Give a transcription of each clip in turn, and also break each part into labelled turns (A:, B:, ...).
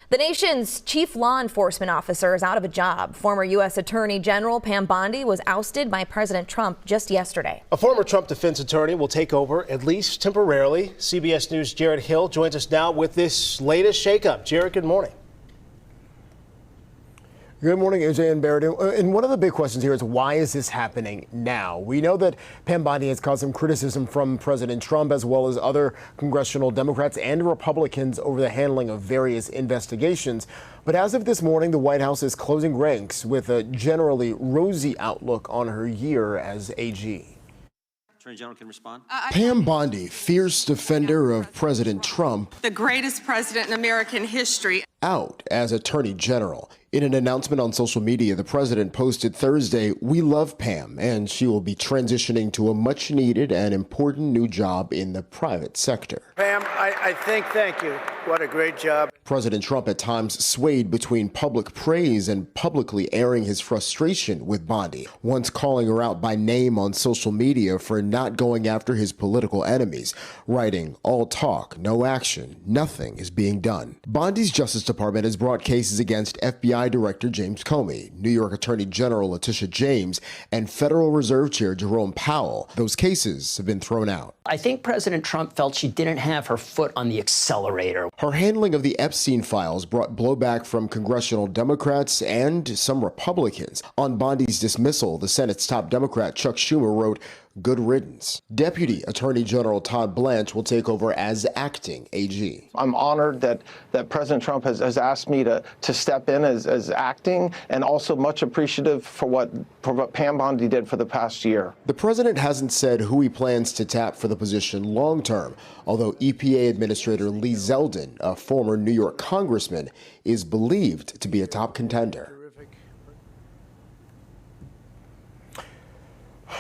A: The nation's chief law enforcement officer is out of a job. Former U.S. Attorney General Pam Bondi was ousted by President Trump just yesterday.
B: A former Trump defense attorney will take over, at least temporarily. CBS News' Jared Hill joins us now with this latest shakeup. Jared, good morning.
C: Good morning, AJ and Beret. And one of the big questions here is, why is this happening now? We know that Pam Bondi has caused some criticism from President Trump, as well as other congressional Democrats and Republicans, over the handling of various investigations. But as of this morning, the White House is closing ranks with a generally rosy outlook on her year as AG.
D: Attorney General can respond.
C: Pam Bondi, fierce defender of President Trump,
E: the greatest president in American history,
C: out as Attorney General. In an announcement on social media, the president posted Thursday, "We love Pam, and she will be transitioning to a much-needed and important new job in the private sector."
F: Pam, I thank you. What a great job.
C: President Trump at times swayed between public praise and publicly airing his frustration with Bondi, once calling her out by name on social media for not going after his political enemies, writing, "All talk, no action, nothing is being done." Bondi's Justice Department has brought cases against FBI Director James Comey, New York Attorney General Letitia James, and Federal Reserve Chair Jerome Powell. Those cases have been thrown out.
G: I think President Trump felt she didn't have her foot on the accelerator.
C: Her handling of the Epstein files brought blowback from congressional Democrats and some Republicans. On Bondi's dismissal, the Senate's top Democrat Chuck Schumer wrote, "Good riddance." Deputy Attorney General Todd Blanche will take over as acting AG.
H: I'm honored that President Trump has asked me to step in as acting, and also much appreciative for what Pam Bondi did for the past year.
C: The president hasn't said who he plans to tap for the position long term, although EPA Administrator Lee Zeldin, a former New York congressman, is believed to be a top contender.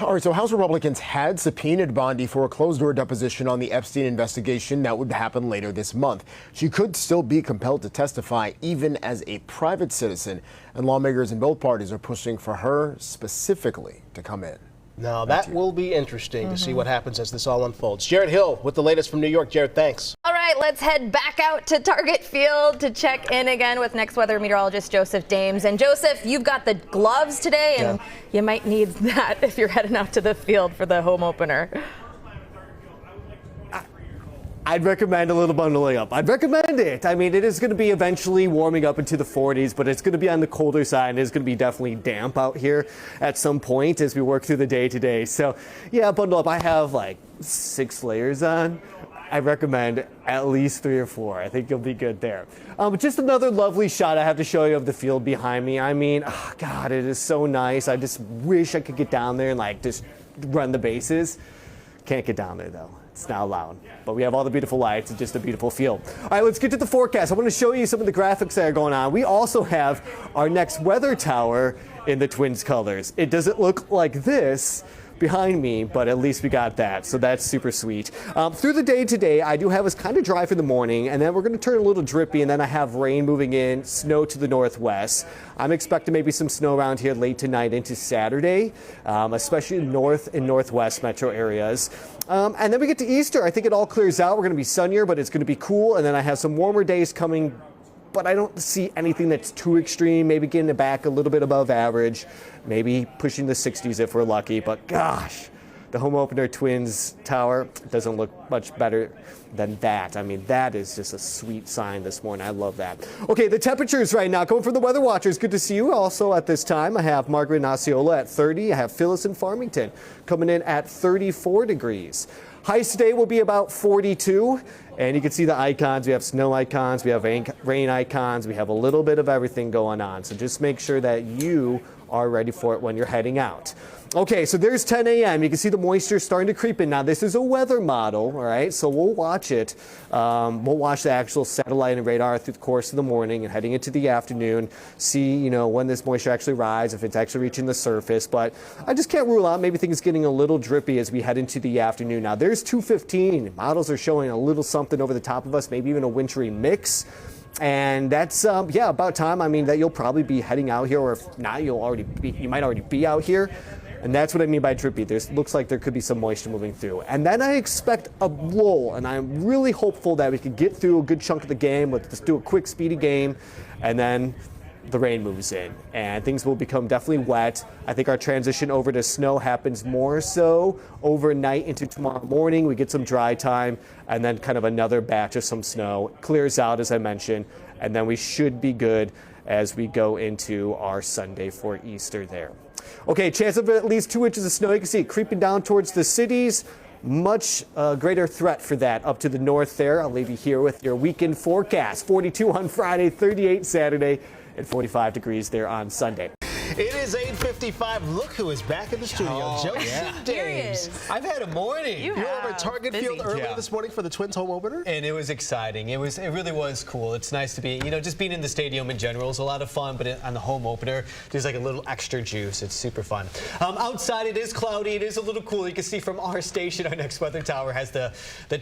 C: All right, so House Republicans had subpoenaed Bondi for a closed-door deposition on the Epstein investigation that would happen later this month. She could still be compelled to testify even as a private citizen, and lawmakers in both parties are pushing for her specifically to come in.
B: Now, that will be interesting to see what happens as this all unfolds. Jared Hill with the latest from New York. Jared, thanks.
A: All right, let's head back out to Target Field to check in again with next weather meteorologist Joseph Dames. And Joseph, you've got the gloves today, and you might need that if you're heading out to the field for the home opener.
I: I'd recommend a little bundling up. I'd recommend it. I mean, it is going to be eventually warming up into the 40s, but it's going to be on the colder side, and it's going to be definitely damp out here at some point as we work through the day today. So, yeah, bundle up. I have like 6 layers on. I recommend at least 3 or 4. I think you'll be good there. Just another lovely shot I have to show you of the field behind me. I mean, oh God, it is so nice. I just wish I could get down there and like just run the bases. Can't get down there though. It's not allowed. But we have all the beautiful lights and just a beautiful field. All right, let's get to the forecast. I want to show you some of the graphics that are going on. We also have our next weather tower in the Twins colors. It doesn't look like this behind me, but at least we got that, so that's super sweet. Through the day today, I do have us kind of dry for the morning, and then we're going to turn a little drippy, and then I have rain moving in, snow to the northwest. I'm expecting maybe some snow around here late tonight into Saturday, especially north and northwest metro areas. And then we get to Easter. I think it all clears out. We're going to be sunnier, but it's going to be cool, and then I have some warmer days coming, but I don't see anything that's too extreme. Maybe getting it back a little bit above average, maybe pushing the 60s if we're lucky. But gosh, the home opener Twins tower doesn't look much better than that. I mean, that is just a sweet sign this morning. I love that. Okay, the temperatures right now, going from the weather watchers. Good to see you. Also at this time, I have Margaret and Osceola at 30. I have Phyllis and Farmington coming in at 34 degrees. Highs today will be about 42. And you can see the icons. We have snow icons, we have rain icons, we have a little bit of everything going on. So just make sure that you are ready for it when you're heading out. Okay, so there's 10 a.m. You can see the moisture starting to creep in. Now, this is a weather model, all right? So we'll watch it. We'll watch the actual satellite and radar through the course of the morning and heading into the afternoon, see, when this moisture actually rises, if it's actually reaching the surface. But I just can't rule out maybe things getting a little drippy as we head into the afternoon. Now, there's 215. Models are showing a little something over the top of us, maybe even a wintry mix. And that's, about time, that you'll probably be heading out here, or if not, you might already be out here. And that's what I mean by drippy. There looks like there could be some moisture moving through. And then I expect a lull, and I'm really hopeful that we can get through a good chunk of the game. Let's just do a quick, speedy game, and then the rain moves in, and things will become definitely wet. I think our transition over to snow happens more so overnight into tomorrow morning. We get some dry time, and then kind of another batch of some snow. Clears out, as I mentioned, and then we should be good as we go into our Sunday for Easter there. Okay, chance of at least 2 inches of snow. You can see it creeping down towards the cities. Much greater threat for that up to the north there. I'll leave you here with your weekend forecast. 42 on Friday, 38 Saturday, and 45 degrees there on Sunday.
B: It is 8:55. Look who is back in the studio. Joseph Dames.
J: I've had a morning.
B: You were over at Target Field earlier this morning for the Twins home opener?
J: And it was exciting. It really was cool. It's nice to be, just being in the stadium in general is a lot of fun, but on the home opener, there's like a little extra juice. It's super fun. Outside, it is cloudy. It is a little cool. You can see from our station, our next weather tower has the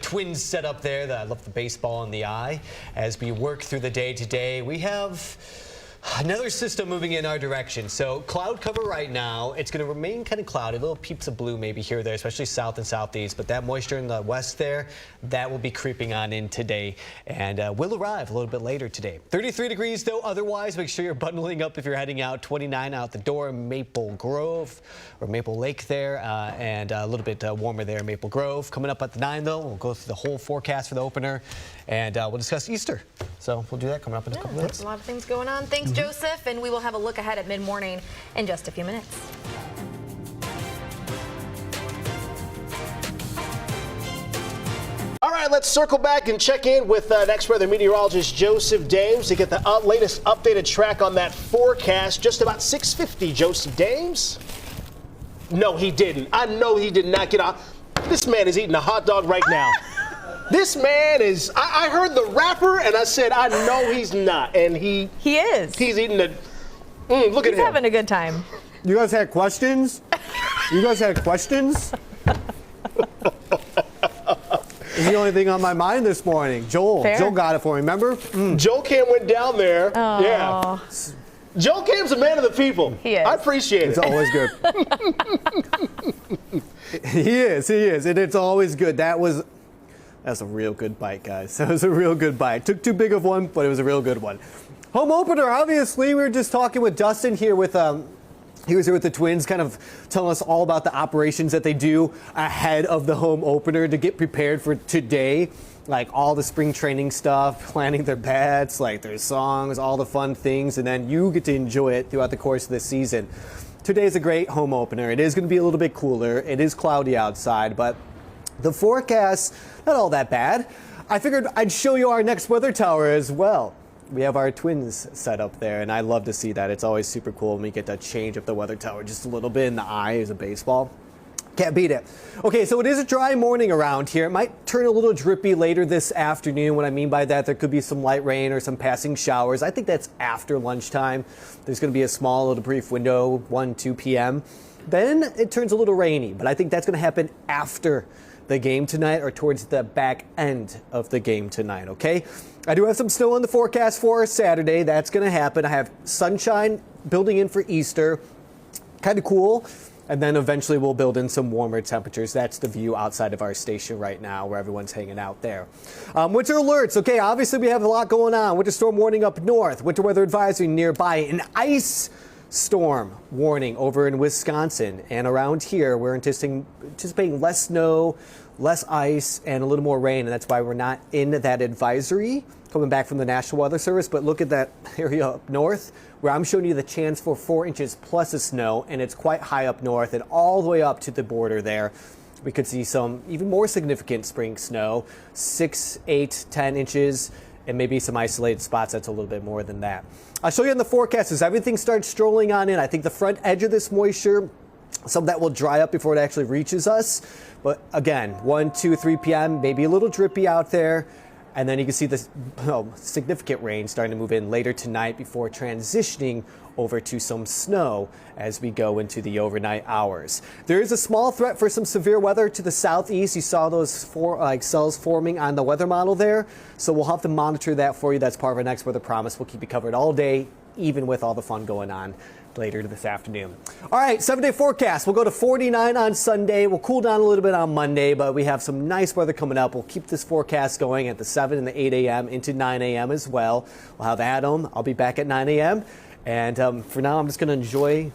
J: Twins set up there. I love the baseball in the eye. As we work through the day today, we have another system moving in our direction. So cloud cover right now. It's going to remain kind of cloudy. Little peeps of blue maybe here or there, especially south and southeast. But that moisture in the west there, that will be creeping on in today and will arrive a little bit later today. 33 degrees though. Otherwise, make sure you're bundling up if you're heading out. 29 out the door, Maple Grove or Maple Lake there, and a little bit warmer there, Maple Grove. Coming up at the 9 though. We'll go through the whole forecast for the opener, and we'll discuss Easter. So we'll do that coming up in a couple minutes.
A: A lot of things going on. Thanks, Joseph, and we will have a look ahead at mid-morning in just a few minutes.
B: All right, let's circle back and check in with next weather meteorologist Joseph Dames to get the latest updated track on that forecast. Just about 6:50, Joseph Dames. No, he didn't. I know he did not get off. This man is eating a hot dog right now. This man is, I heard the rapper and I said, I know he's not. And he
A: is.
B: He's eating the, look at him.
A: He's having a good time.
I: You guys had questions? You guys had questions? It's the only thing on my mind this morning. Joel got it for me, remember?
B: Joel Cam went down there.
A: Aww.
B: Yeah. Joel Cam's a man of the people.
A: He is.
B: I appreciate it.
I: It's always good. He is, and it's always good. That's a real good bite, guys. That was a real good bite. Took too big of one, but it was a real good one. Home opener, obviously. We were just talking with Dustin here with he was here with the Twins, kind of telling us all about the operations that they do ahead of the home opener to get prepared for today. Like all the spring training stuff, planning their bats, like their songs, all the fun things, and then you get to enjoy it throughout the course of the season. Today is a great home opener. It is going to be a little bit cooler. It is cloudy outside, but the forecast, not all that bad. I figured I'd show you our next weather tower as well. We have our Twins set up there, and I love to see that. It's always super cool when we get to change up the weather tower just a little bit in the eye as a baseball. Can't beat it. Okay, so it is a dry morning around here. It might turn a little drippy later this afternoon. What I mean by that, there could be some light rain or some passing showers. I think that's after lunchtime. There's going to be a small little brief window, 2 p.m. Then it turns a little rainy, but I think that's going to happen after the game tonight or towards the back end of the game tonight, okay? I do have some snow in the forecast for Saturday. That's going to happen. I have sunshine building in for Easter. Kind of cool. And then eventually we'll build in some warmer temperatures. That's the view outside of our station right now where everyone's hanging out there. Winter alerts. Okay, obviously we have a lot going on. Winter storm warning up north. Winter weather advisory nearby. An ice storm warning over in Wisconsin. And around here, we're anticipating less snow, less ice, and a little more rain. And that's why we're not in that advisory coming back from the National Weather Service. But look at that area up north where I'm showing you the chance for 4 inches plus of snow. And it's quite high up north and all the way up to the border there. We could see some even more significant spring snow, 6, 8, 10 inches, and maybe some isolated spots that's a little bit more than that. I'll show you in the forecast as everything starts strolling on in. I think the front edge of this moisture, some of that will dry up before it actually reaches us. But again, 1, 2, 3 p.m., maybe a little drippy out there. And then you can see this significant rain starting to move in later tonight before transitioning over to some snow as we go into the overnight hours. There is a small threat for some severe weather to the southeast. You saw those cells forming on the weather model there. So we'll have to monitor that for you. That's part of our next weather promise. We'll keep you covered all day, even with all the fun going on later this afternoon. All right, 7-day forecast. We'll go to 49 on Sunday. We'll cool down a little bit on Monday, but we have some nice weather coming up. We'll keep this forecast going at the 7 and the 8 a.m. into 9 a.m. as well. We'll have Adam. I'll be back at 9 a.m. And for now, I'm just going to enjoy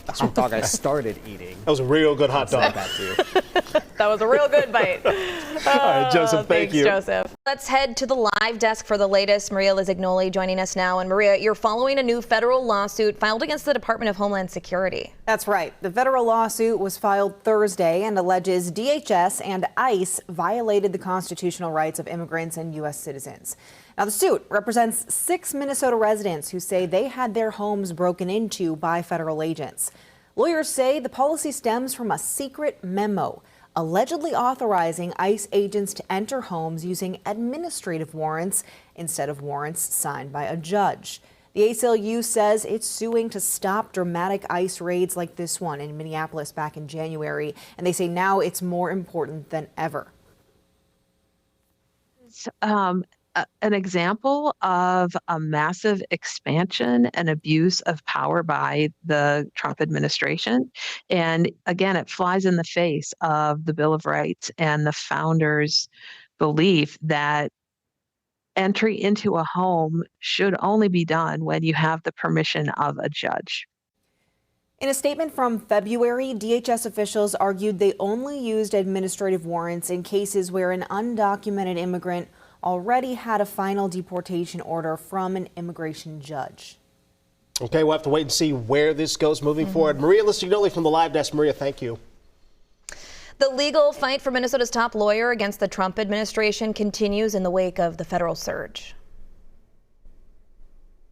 I: the hot dog I started eating.
B: That was a real good hot dog.
A: That was a real good bite.
B: All right, Joseph, thank you.
A: Thanks, Joseph. Let's head to the live desk for the latest. Maria Lizignoli joining us now. And Maria, you're following a new federal lawsuit filed against the Department of Homeland Security.
K: That's right. The federal lawsuit was filed Thursday and alleges DHS and ICE violated the constitutional rights of immigrants and U.S. citizens. Now, the suit represents 6 Minnesota residents who say they had their homes broken into by federal agents. Lawyers say the policy stems from a secret memo allegedly authorizing ICE agents to enter homes using administrative warrants instead of warrants signed by a judge. The ACLU says it's suing to stop dramatic ICE raids like this one in Minneapolis back in January, and they say now it's more important than ever.
L: An example of a massive expansion and abuse of power by the Trump administration. And again, it flies in the face of the Bill of Rights and the founders' belief that entry into a home should only be done when you have the permission of a judge.
K: In a statement from February, DHS officials argued they only used administrative warrants in cases where an undocumented immigrant already had a final deportation order from an immigration judge.
B: Okay, we'll have to wait and see where this goes moving forward. Maria Lizignoli from the live desk. Maria, thank you.
A: The legal fight for Minnesota's top lawyer against the Trump administration continues in the wake of the federal surge.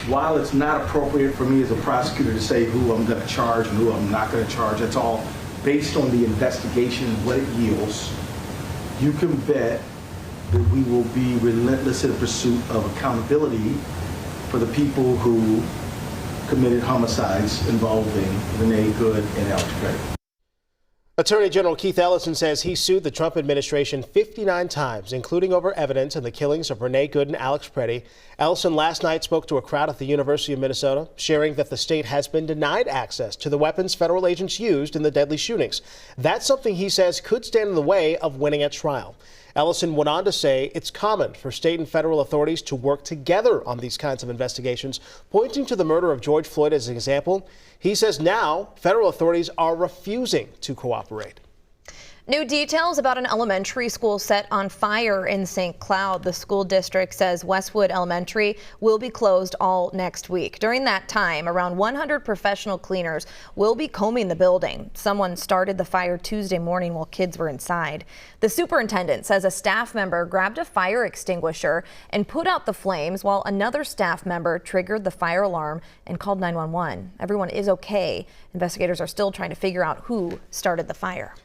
M: While it's not appropriate for me as a prosecutor to say who I'm going to charge and who I'm not going to charge, it's all based on the investigation and what it yields. You can bet that we will be relentless in pursuit of accountability for the people who committed homicides involving Renee Good and Alex Petty.
B: Attorney General Keith Ellison says he sued the Trump administration 59 times, including over evidence in the killings of Renee Good and Alex Petty. Ellison last night spoke to a crowd at the University of Minnesota, sharing that the state has been denied access to the weapons federal agents used in the deadly shootings. That's something he says could stand in the way of winning at trial. Ellison went on to say it's common for state and federal authorities to work together on these kinds of investigations, pointing to the murder of George Floyd as an example. He says now federal authorities are refusing to cooperate.
A: New details about an elementary school set on fire in St. Cloud. The school district says Westwood Elementary will be closed all next week. During that time, around 100 professional cleaners will be combing the building. Someone started the fire Tuesday morning while kids were inside. The superintendent says a staff member grabbed a fire extinguisher and put out the flames while another staff member triggered the fire alarm and called 911. Everyone is okay. Investigators are still trying to figure out who started the fire.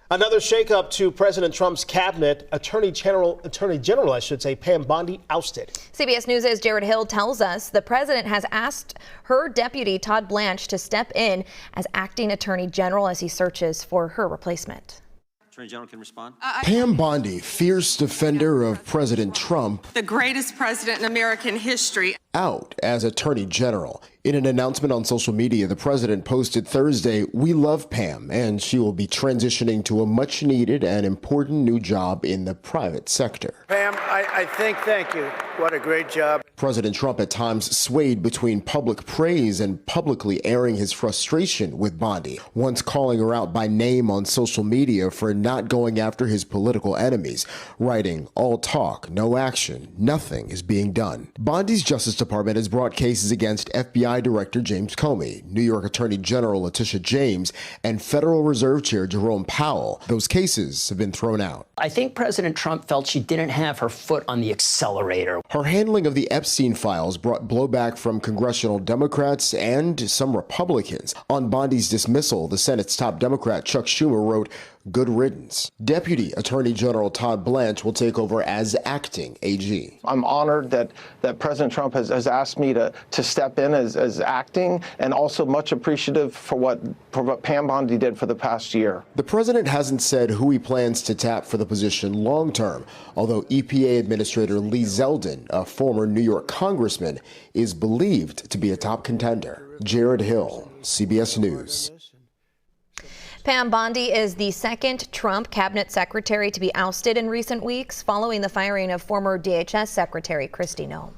B: Another shakeup to President Trump's cabinet. Attorney General, Pam Bondi ousted.
A: CBS News' Jared Hill tells us the president has asked her deputy, Todd Blanche, to step in as acting attorney general as he searches for her replacement.
D: Attorney General can respond.
C: Pam Bondi, fierce defender of President Trump,
E: The greatest president in American history.
C: out as Attorney General. In an announcement on social media, the president posted Thursday, "We love Pam, and she will be transitioning to a much-needed and important new job in the private sector."
F: Pam, I think, thank you. What a great job.
C: President Trump at times swayed between public praise and publicly airing his frustration with Bondi, once calling her out by name on social media for not going after his political enemies, writing, "All talk, no action, nothing is being done." Bondi's Justice Department has brought cases against FBI Director James Comey, New York Attorney General Letitia James, and Federal Reserve Chair Jerome Powell. Those cases have been thrown out.
G: I think President Trump felt she didn't have her foot on the accelerator.
C: Her handling of the Epstein files brought blowback from congressional Democrats and some Republicans. On Bondi's dismissal, the Senate's top Democrat Chuck Schumer wrote, Good riddance. Deputy Attorney General Todd Blanche will take over as acting AG.
H: I'm honored that President Trump has asked me to step in as acting, and also much appreciative for what Pam Bondi did for the past year.
C: The president hasn't said who he plans to tap for the position long term, although EPA Administrator Lee Zeldin, a former New York congressman, is believed to be a top contender. Jared Hill, CBS News.
A: Pam Bondi is the second Trump cabinet secretary to be ousted in recent weeks, following the firing of former DHS Secretary Kristi Noem.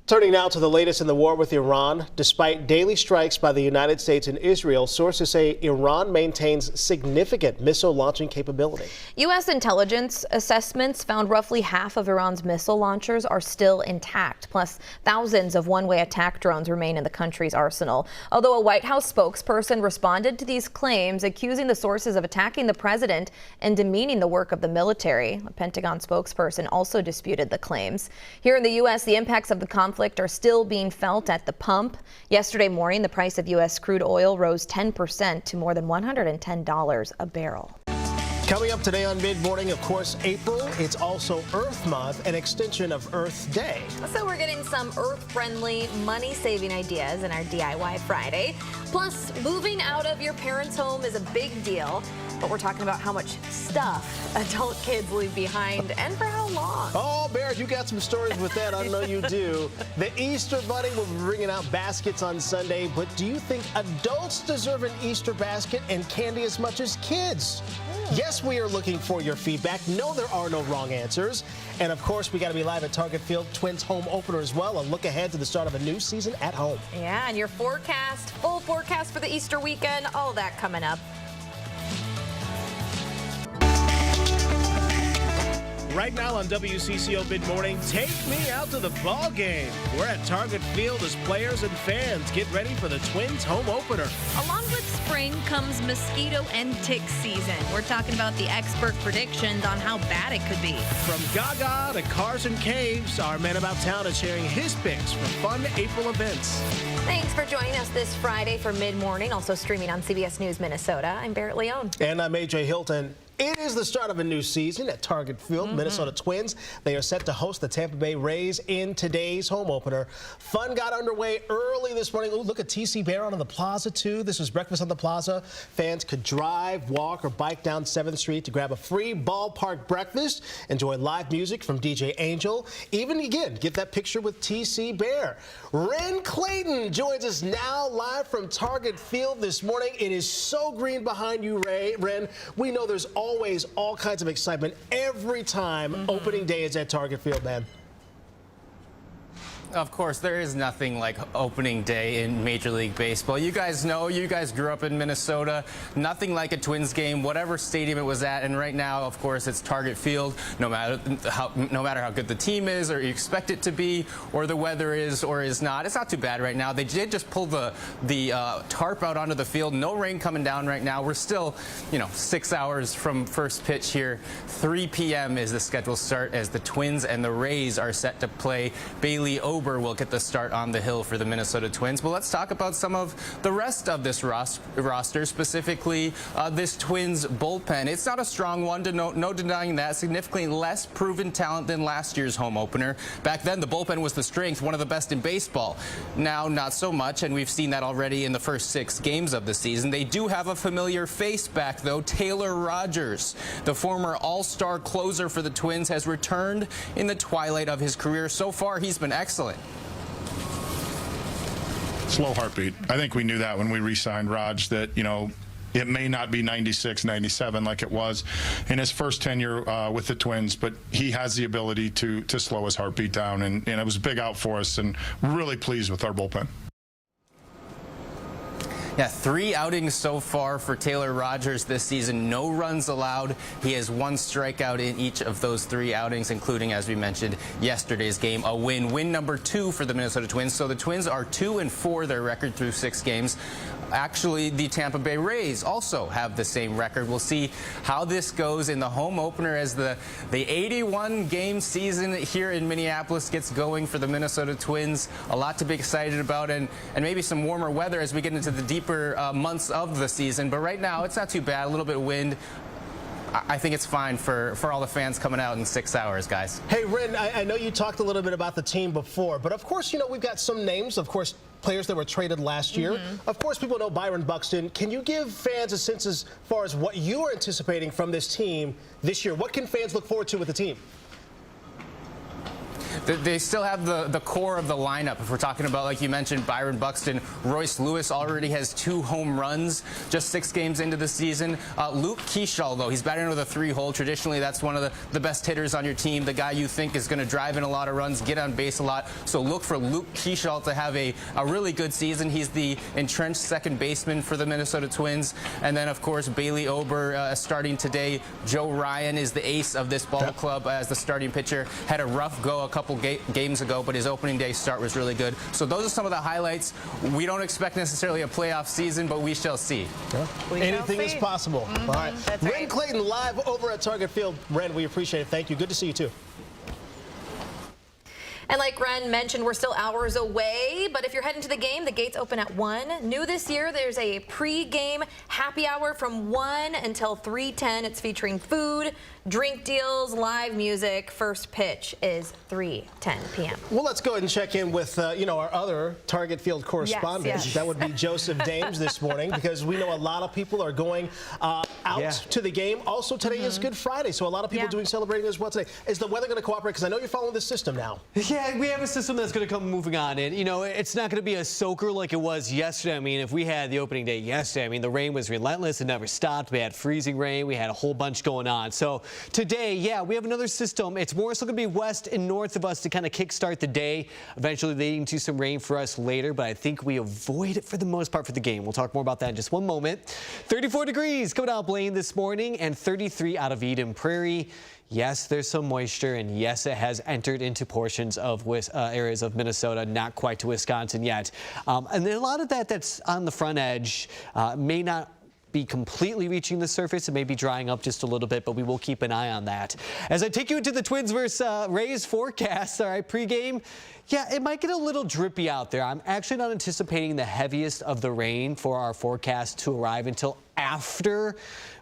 B: Turning now to the latest in the war with Iran. Despite daily strikes by the United States and Israel, sources say Iran maintains significant missile launching capability.
A: U.S. intelligence assessments found roughly half of Iran's missile launchers are still intact, plus thousands of one-way attack drones remain in the country's arsenal. Although a White House spokesperson responded to these claims, accusing the sources of attacking the president and demeaning the work of the military. A Pentagon spokesperson also disputed the claims. Here in the U.S., the impacts of the conflict are still being felt at the pump. Yesterday morning, the price of U.S. crude oil rose 10% to more than $110 a barrel.
B: Coming up today on Mid-Morning, of course, April. It's also Earth Month, an extension of Earth Day.
A: So we're getting some earth-friendly, money-saving ideas in our DIY Friday. Plus, moving out of your parents' home is a big deal. But we're talking about how much stuff adult kids leave behind and for how long.
B: Oh, Barrett, you got some stories with that. I know you do. The Easter Bunny will be bringing out baskets on Sunday, but do you think adults deserve an Easter basket and candy as much as kids? Yes, we are looking for your feedback. No, there are no wrong answers. And of course, we got to be live at Target Field Twins home opener as well. A look ahead to the start of a new season at home.
A: Yeah, and your forecast, full forecast for the Easter weekend, all that coming up.
N: Right now on WCCO Mid-Morning, take me out to the ball game. We're at Target Field as players and fans get ready for the Twins home opener.
O: Along with spring comes mosquito and tick season. We're talking about the expert predictions on how bad it could be.
N: From Gaga to Cars and Caves, our man about town is sharing his picks for fun April events.
A: Thanks for joining us this Friday for Mid-Morning, also streaming on CBS News Minnesota. I'm Beret Leone.
B: And I'm AJ Hilton. It is the start of a new season at Target Field. Minnesota Twins, they are set to host the Tampa Bay Rays in today's home opener. Fun got underway early this morning. Ooh, look at TC Bear on the plaza, too. This was breakfast on the plaza. Fans could drive, walk, or bike down 7th Street to grab a free ballpark breakfast, enjoy live music from DJ Angel, even, again, get that picture with TC Bear. Ren Clayton joins us now live from Target Field this morning. It is so green behind you, Ren. We know there's always all kinds of excitement every time opening day is at Target Field, man.
P: Of course, there is nothing like opening day in Major League Baseball. You guys know, you guys grew up in Minnesota. Nothing like a Twins game, whatever stadium it was at. And right now, of course, it's Target Field. No matter how good the team is, or you expect it to be, or the weather is or is not, it's not too bad right now. They did just pull the tarp out onto the field. No rain coming down right now. We're still, 6 hours from first pitch here. 3 p.m. is the scheduled start as the Twins and the Rays are set to play. Bailey Ober will get the start on the hill for the Minnesota Twins. But let's talk about some of the rest of this roster, specifically this Twins bullpen. It's not a strong one, no denying that. Significantly less proven talent than last year's home opener. Back then, the bullpen was the strength, one of the best in baseball. Now, not so much, and we've seen that already in the first 6 games of the season. They do have a familiar face back, though. Taylor Rogers, the former all-star closer for the Twins, has returned in the twilight of his career. So far, he's been excellent.
Q: Slow heartbeat. I think we knew that when we re-signed Raj, that, it may not be 96, 97 like it was in his first tenure with the Twins, but he has the ability to slow his heartbeat down, and it was a big out for us, and really pleased with our bullpen.
P: Yeah, 3 outings so far for Taylor Rogers this season. No runs allowed. He has 1 strikeout in each of those 3 outings, including, as we mentioned, yesterday's game, a win. Win number 2 for the Minnesota Twins. So the Twins are 2-4, their record through 6 games. Actually, the Tampa Bay Rays also have the same record. We'll see how this goes in the home opener as the 81-game season here in Minneapolis gets going for the Minnesota Twins. A lot to be excited about, and maybe some warmer weather as we get into the deeper months of the season. But right now, it's not too bad. A little bit of wind. I think it's fine for all the fans coming out in 6 hours, guys.
B: Hey, Ren, I know you talked a little bit about the team before, but of course, you know, we've got some names, of course, players that were traded last year. Of course, people know Byron Buxton. Can you give fans a sense as far as what you are anticipating from this team this year? What can fans look forward to with the team?
P: They still have the core of the lineup. If we're talking about, like you mentioned, Byron Buxton, Royce Lewis already has 2 home runs just 6 games into the season. Luke Keeschall, though, he's batting with a 3-hole. Traditionally, that's one of the best hitters on your team, the guy you think is going to drive in a lot of runs, get on base a lot. So look for Luke Keeschall to have a really good season. He's the entrenched second baseman for the Minnesota Twins. And then, of course, Bailey Ober starting today. Joe Ryan is the ace of this ball club as the starting pitcher. Had a rough go a couple games ago, but his opening day start was really good. So those are some of the highlights. We don't expect necessarily a playoff season, but we shall see.
B: Anything is possible. All right. Ren Clayton live over at Target Field. Ren, we appreciate it. Thank you. Good to see you, too.
A: And like Ren mentioned, we're still hours away, but if you're heading to the game, the gates open at 1. New this year, there's a pre-game happy hour from 1 until 3:10. It's featuring food, drink deals, live music. First pitch is 3:10 p.m.
B: Well, let's go ahead and check in with, you know, our other Target Field correspondent.
A: Yes.
B: That would be Joseph Dames this morning, because we know a lot of people are going out to the game. Also, today is Good Friday, so a lot of people doing celebrating as well today. Is the weather going to cooperate? Because I know you're following the system now.
I: Yeah, we have a system that's going to come moving on. And, you know, it's not going to be a soaker like it was yesterday. I mean, if we had the opening day yesterday, I mean, the rain was relentless. It never stopped. We had freezing rain. We had a whole bunch going on. So today, yeah, we have another system. It's more so going to be west and north of us to kind of kickstart the day, eventually leading to some rain for us later. But I think we avoid it for the most part for the game. We'll talk more about that in just one moment. 34 degrees coming out Blaine this morning and 33 out of Eden Prairie. Yes, there's some moisture, and yes, it has entered into portions of areas of Minnesota, not quite to Wisconsin yet. And a lot of that's on the front edge may not be completely reaching the surface. It may be drying up just a little bit, but we will keep an eye on that. As I take you into the Twins versus Rays forecast, all right, pregame, yeah, it might get a little drippy out there. I'm actually not anticipating the heaviest of the rain for our forecast to arrive until after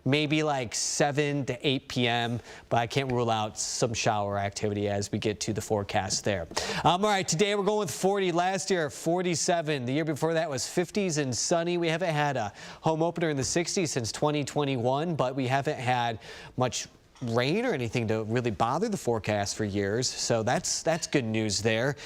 I: maybe like 7 to 8 p.m., but I can't rule out some shower activity as we get to the forecast there. All right, today we're going with 40. Last year, 47. The year before that was 50s and sunny. We haven't had a home opener in the 60s since 2021, but we haven't had much rain or anything to really bother the forecast for years, so that's good news there.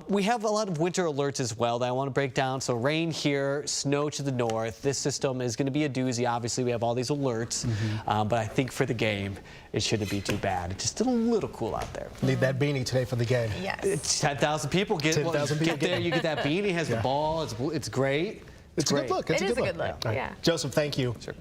I: We have a lot of winter alerts as well that I want to break down. So rain here, snow to the north. This system is going to be a doozy. Obviously, we have all these alerts, but I think for the game, it shouldn't be too bad. It's just a little cool out there.
B: Need that beanie today for the game.
A: Yes.
I: It's 10,000 people get
B: 10,000 people
I: there. You get that beanie, has the ball. It's great.
B: It's a good look.
A: It is a good look. Yeah.
B: Joseph, thank you.
I: Sure.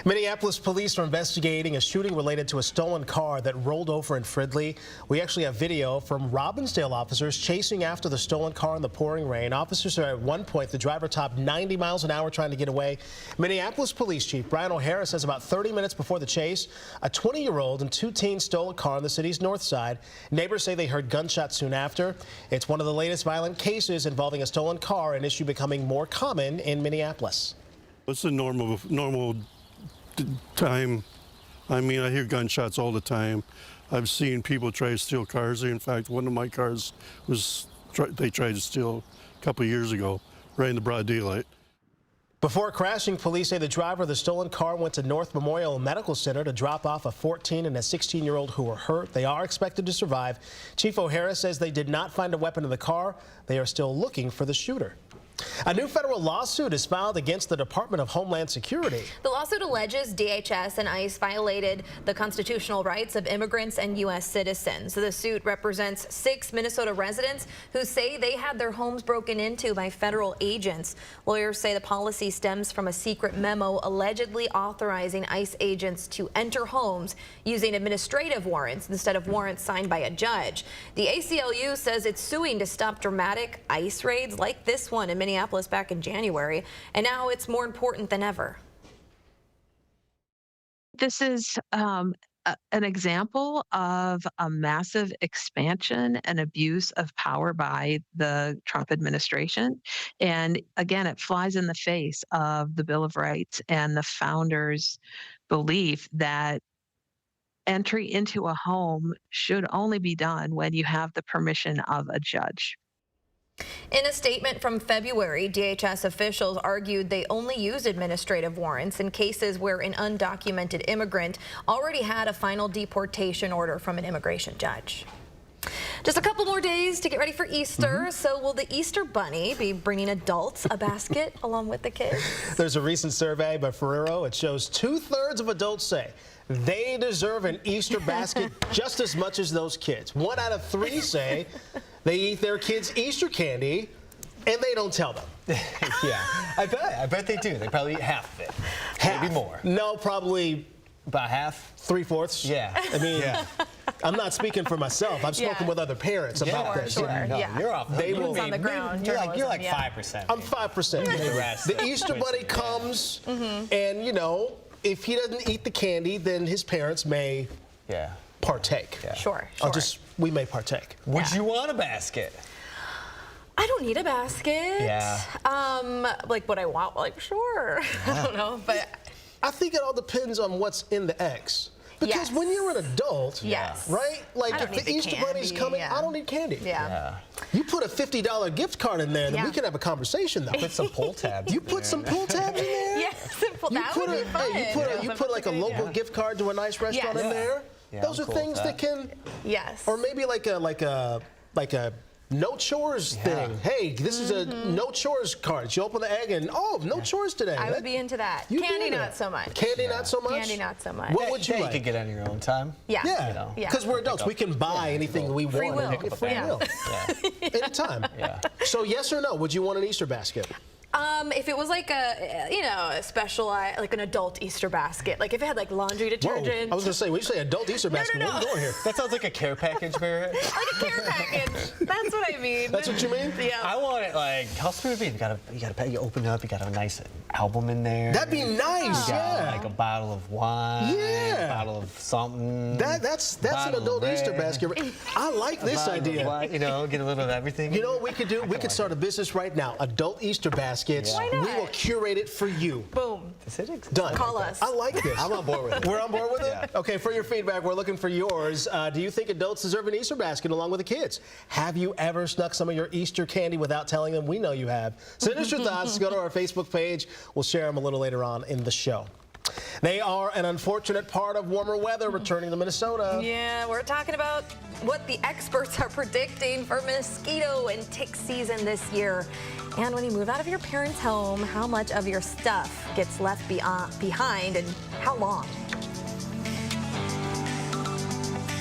B: Minneapolis police are investigating a shooting related to a stolen car that rolled over in Fridley. We actually have video from Robbinsdale officers chasing after the stolen car in the pouring rain. Officers said at one point the driver topped 90 miles an hour trying to get away. Minneapolis Police Chief Brian O'Hara says about 30 minutes before the chase, a 20-year-old and 2 teens stole a car on the city's north side. Neighbors say they heard gunshots soon after. It's one of the latest violent cases involving a stolen car, an issue becoming more common in Minneapolis.
R: It's a normal time. I mean, I hear gunshots all the time. I've seen people try to steal cars. In fact, one of my cars they tried to steal a couple of years ago, right in the broad daylight.
B: Before crashing, police say the driver of the stolen car went to North Memorial Medical Center to drop off a 14 and a 16-year-old who were hurt. They are expected to survive. Chief O'Hara says they did not find a weapon in the car. They are still looking for the shooter. A new federal lawsuit is filed against the Department of Homeland Security.
A: The lawsuit alleges DHS and ICE violated the constitutional rights of immigrants and U.S. citizens. The suit represents 6 Minnesota residents who say they had their homes broken into by federal agents. Lawyers say the policy stems from a secret memo allegedly authorizing ICE agents to enter homes using administrative warrants instead of warrants signed by a judge. The ACLU says it's suing to stop dramatic ICE raids like this one in Minneapolis back in January, and now it's more important than ever.
L: This is an example of a massive expansion and abuse of power by the Trump administration. And again, it flies in the face of the Bill of Rights and the founders' belief that entry into a home should only be done when you have the permission of a judge.
A: In a statement from February, DHS officials argued they only used administrative warrants in cases where an undocumented immigrant already had a final deportation order from an immigration judge. Just a couple more days to get ready for Easter. So will the Easter Bunny be bringing adults a basket along with the kids?
B: There's a recent survey by Ferrero. It shows 2/3 of adults say they deserve an Easter basket just as much as those kids. 1 out of 3 say they eat their kids' Easter candy and they don't tell them.
J: Yeah, I bet they do. They probably eat half of it.
B: Half.
J: Maybe more.
B: No, probably
J: about half.
B: 3/4.
J: Yeah.
B: I mean, I'm not speaking for myself. I've spoken with other parents about this.
J: You're off.
B: They will.
A: On the ground.
J: You're like 5%.
B: I'm 5%.
J: The rest.
B: The Easter Bunny comes, and you know, if he doesn't eat the candy, then his parents may partake.
A: Sure.
B: We may partake.
J: Would you want a basket?
A: I don't need a basket.
B: Yeah.
A: Like what I want, like sure. I don't know, but
B: I think it all depends on what's in the eggs. Because when you're an adult, right? Like if the Easter Bunny's coming, I don't need candy.
A: Yeah.
B: You put a $50 gift card in there, then we can have a conversation though.
J: Put some pull tabs.
B: You put some pull tabs in there?
A: Yes, that would be fun.
B: Hey, you put like a local gift card to a nice restaurant in there.
J: Yeah,
B: those are things that can.
A: Yes.
B: Or maybe like a no chores thing. Hey, this is a no chores card. You open the egg and no chores today.
A: I would be into that. Candy not so much.
B: Candy not so much?
A: Candy not so much.
B: What would you like?
J: You could get on your own time.
A: Yeah.
B: Yeah. Because we're adults. We can buy anything we want.
A: Free will.
B: Free will. Anytime. So yes or no, would you want an Easter basket?
A: If it was like a special, like an adult Easter basket, like if it had like laundry detergent.
B: Whoa. I was gonna say, when you say adult Easter basket, what are we going here?
J: That sounds like a care package, Barrett.
A: Like a care package. That's what I mean.
B: That's what you mean?
A: Yeah.
J: I want it like, how sweet would it be? You open it up, you got a nice album in there.
B: That'd be nice.
J: You got like a bottle of wine.
B: Yeah.
J: A bottle of something.
B: That's an adult Easter basket. I like this idea.
J: You know, get a little of everything.
B: You know what we could do? We could start a business right now. Adult Easter baskets.
A: Why not?
B: We will curate it for you.
A: Boom.
B: Done.
A: Call us.
B: I like this.
J: I'm on board with it.
B: We're on board with it? Okay, for your feedback, we're looking for yours. Do you think adults deserve an Easter basket along with the kids? Have you ever snuck some of your Easter candy without telling them? We know you have. Send us your thoughts. Go to our Facebook page. We'll share them a little later on in the show. They are an unfortunate part of warmer weather returning to Minnesota.
A: Yeah, we're talking about what the experts are predicting for mosquito and tick season this year. And when you move out of your parents' home, how much of your stuff gets left behind and how long?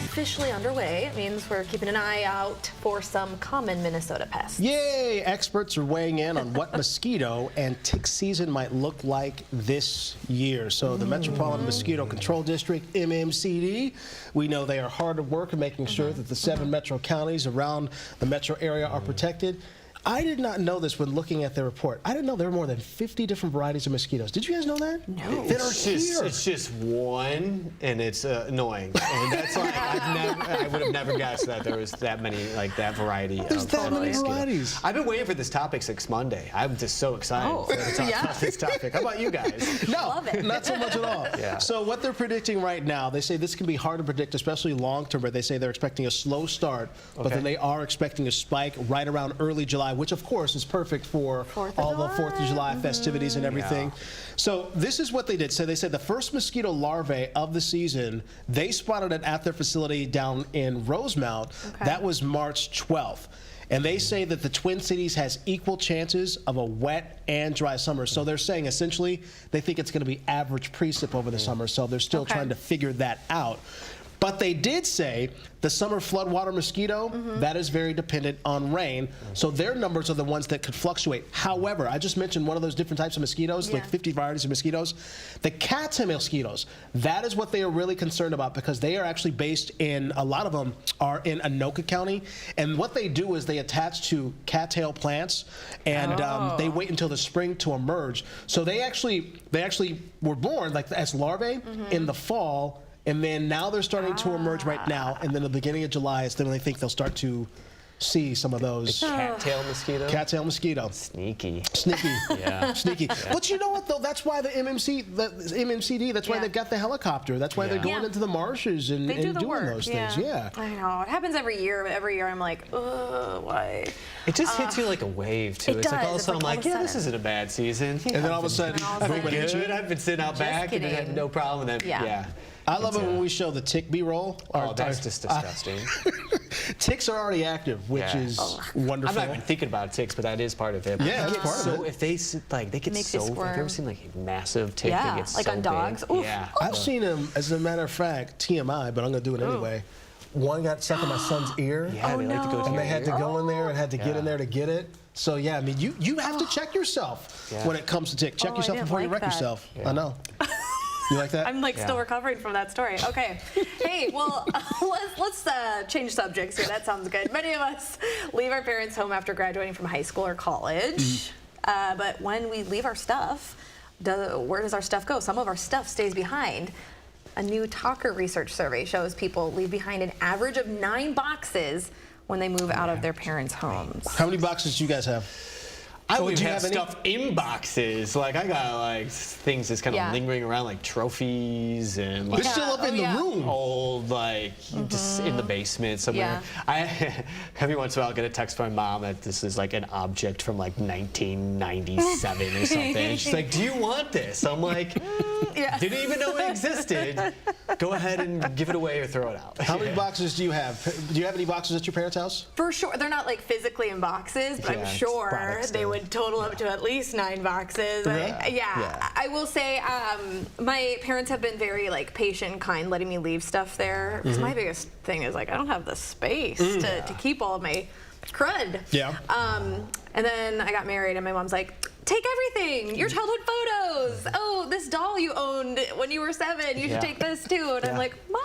A: Officially underway. It means we're keeping an eye out for some common Minnesota pests.
B: Yay! Experts are weighing in on what mosquito and tick season might look like this year. So the Metropolitan Mosquito Control District, MMCD, we know they are hard at work in making sure that the 7 metro counties around the metro area are protected. I did not know this when looking at their report. I didn't know there were more than 50 different varieties of mosquitoes. Did you guys know that?
A: No.
B: That are here.
J: It's just one, and it's annoying. And that's like I would have never guessed that there was that many, like that variety.
B: There's that many varieties.
J: I've been waiting for this topic since Monday. I'm just so excited to talk about this topic. How about you guys?
B: No,
A: Love it.
B: not so much at all.
J: Yeah.
B: So what they're predicting right now, they say this can be hard to predict, especially long term, but they say they're expecting a slow start, but then they are expecting a spike right around early July, which of course is perfect for all the 4th of July festivities and everything. So this is what they did. So they said the first mosquito larvae of the season, they spotted it at their facility down in Rosemount. That was March 12th. And they say that the Twin Cities has equal chances of a wet and dry summer. So they're saying essentially they think it's going to be average precip over the summer. So they're still trying to figure that out. But they did say the summer floodwater mosquito, that is very dependent on rain. So their numbers are the ones that could fluctuate. However, I just mentioned one of those different types of mosquitoes, like 50 varieties of mosquitoes. The cattail mosquitoes, that is what they are really concerned about because they are actually based in, a lot of them are in Anoka County. And what they do is they attach to cattail plants and they wait until the spring to emerge. So they actually were born like as larvae in the fall. And then now they're starting to emerge right now, and then the beginning of July is then they think they'll start to see some of those.
J: The cattail mosquito?
B: Cattail mosquito.
J: Sneaky.
B: Sneaky.
J: Yeah.
B: Sneaky.
J: Yeah.
B: But you know what, though? That's why the MMCD, that's why they've got the helicopter. That's why they're going into the marshes and,
A: They do the
B: doing
A: work.
B: those things. Yeah.
A: I know. It happens every year, but every year I'm like, ugh, why?
J: It just hits you like a wave, too.
A: It
J: It's like
A: does.
J: all of a
A: It's
J: sudden,
A: like
J: I'm
A: all
J: like,
A: of a
J: yeah, this
A: sudden.
J: isn't a bad season.
B: And then all of a sudden,
J: I've been good. I've been sitting out back and had no problem. And then, yeah.
B: I love it when we show the tick B-roll.
J: Oh, that's just disgusting.
B: Ticks are already active, which is wonderful.
J: I'm not even thinking about ticks, but that is part of it.
B: Yeah, that's part of it.
J: If they they get
A: Makes you
J: so. Have you ever
A: squirm.
J: seen like a massive tick
A: Yeah,
J: that gets
A: like
J: so
A: on dogs.
J: big?
A: Oof.
J: Yeah.
B: I've seen them, as a matter of fact, TMI, but I'm going to do it anyway. One got stuck in my son's ear.
J: Yeah, they like to go to
B: and
J: your
B: they had to
J: ear.
B: go in there and had to get in there to get it. So, yeah, I mean, you have to check yourself when it comes to tick. Check
A: I
B: yourself
A: didn't
B: before you
A: like
B: wreck
A: that.
B: yourself. I know. You like that?
A: I'm like still recovering from that story. Okay. Hey, well, let's change subjects here. That sounds good. Many of us leave our parents' home after graduating from high school or college. But when we leave our stuff, where does our stuff go? Some of our stuff stays behind. A new Talker research survey shows people leave behind an average of 9 boxes when they move out of their parents' homes.
B: How many boxes do you guys have?
J: I
B: Do
J: would
B: you
J: have
B: have any?
J: stuff in boxes. Like I got like things that's kind of lingering around, like trophies and like
B: They're still up in the room.
J: old, like just in the basement somewhere. Every once in a while I'll get a text from my mom that this is like an object from like 1997 or something. And she's like, "Do you want this?" I'm like, "Didn't even know it existed. Go ahead and give it away or throw it out."
B: How many boxes do you have? Do you have any boxes at your parents' house?
A: For sure, they're not like physically in boxes, but I'm sure they would total up to at least 9 boxes.
B: Really?
A: I will say my parents have been very like patient and kind, letting me leave stuff there. Because my biggest thing is like I don't have the space to keep all of my crud.
B: Yeah.
A: And then I got married, and my mom's like, take everything, your childhood photos. Oh, this doll you owned when you were 7, you should take this too. And I'm like, Mom.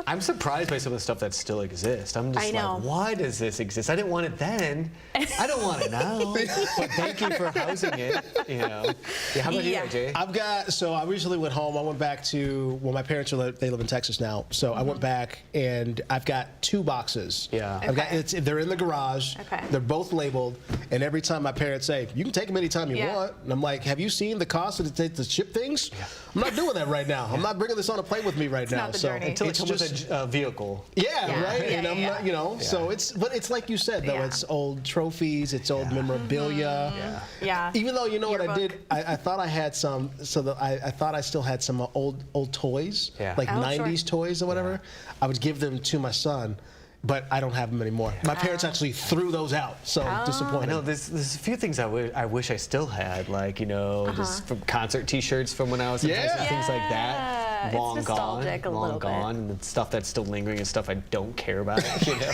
J: I'm surprised by some of the stuff that still exists. I'm just like, why does this exist? I didn't want it then. I don't want it now. But thank you for housing it. You know. Yeah, how about you, AJ?
B: So I recently went home. I went back to, well, my parents they live in Texas now. So I went back and I've got 2 boxes.
J: Yeah.
B: I've got, they're in the garage.
A: Okay.
B: They're both labeled. And every time my parents say, you can take them anytime you want. And I'm like, have you seen the cost to ship things? Yeah. I'm not doing that right now. I'm not bringing this on a plane with me right now.
A: Not the journey.
J: Until it comes with a vehicle.
B: Yeah, right.
A: Yeah,
B: and I'm not, you know. So but it's like you said though. It's old trophies. It's old memorabilia.
A: Yeah.
B: Even though you know what I did, I thought I had some. So I thought I still had some old toys, like 90s toys or whatever. I would give them to my son. But I don't have them anymore. My parents actually threw those out, so disappointed.
J: I know there's a few things I wish I still had, like just from concert T-shirts from when I was in high school, things like that. Long gone, and the stuff that's still lingering and stuff I don't care about. You know?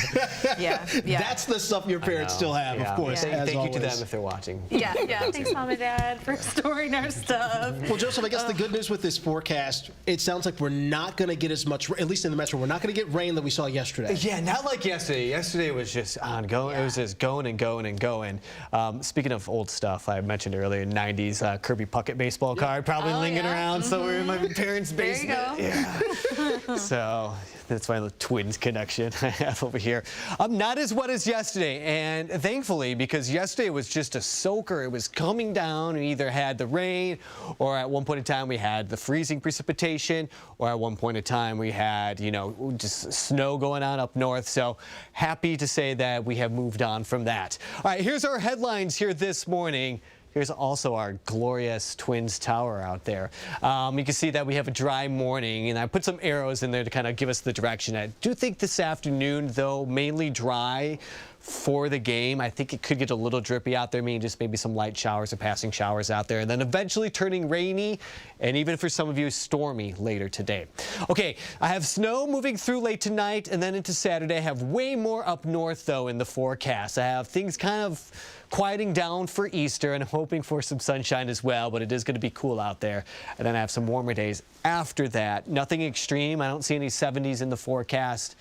B: That's the stuff your parents still have, of course.
J: Thank you to them if they're watching.
A: Yeah. Thanks, Mom and Dad, for storing our stuff.
B: Well, Joseph, I guess the good news with this forecast, it sounds like we're not going to get as much, at least in the metro, we're not going to get rain that we saw yesterday.
J: Yeah, not like yesterday. Yesterday was just ongoing. It was just going and going and going. Speaking of old stuff, I mentioned earlier, 90s Kirby Puckett baseball card probably lingering around somewhere in my parents' basement.
A: There you go.
J: So that's my little Twins connection I have over here. Not as wet as yesterday, and thankfully, because yesterday was just a soaker. It was coming down. We either had the rain, or at one point in time we had the freezing precipitation, or at one point in time we had, just snow going on up north. So happy to say that we have moved on from that. All right, here's our headlines here this morning. Here's also our glorious Twins Tower out there. You can see that we have a dry morning, and I put some arrows in there to kind of give us the direction. I do think this afternoon, though, mainly dry for the game. I think it could get a little drippy out there, meaning just maybe some light showers or passing showers out there, and then eventually turning rainy, and even for some of you, stormy later today. Okay, I have snow moving through late tonight, and then into Saturday. I have way more up north, though, in the forecast. I have things kind of quieting down for Easter, and I'm hoping for some sunshine as well, but it is going to be cool out there. And then I have some warmer days after that. Nothing extreme. I don't see any 70s in the forecast,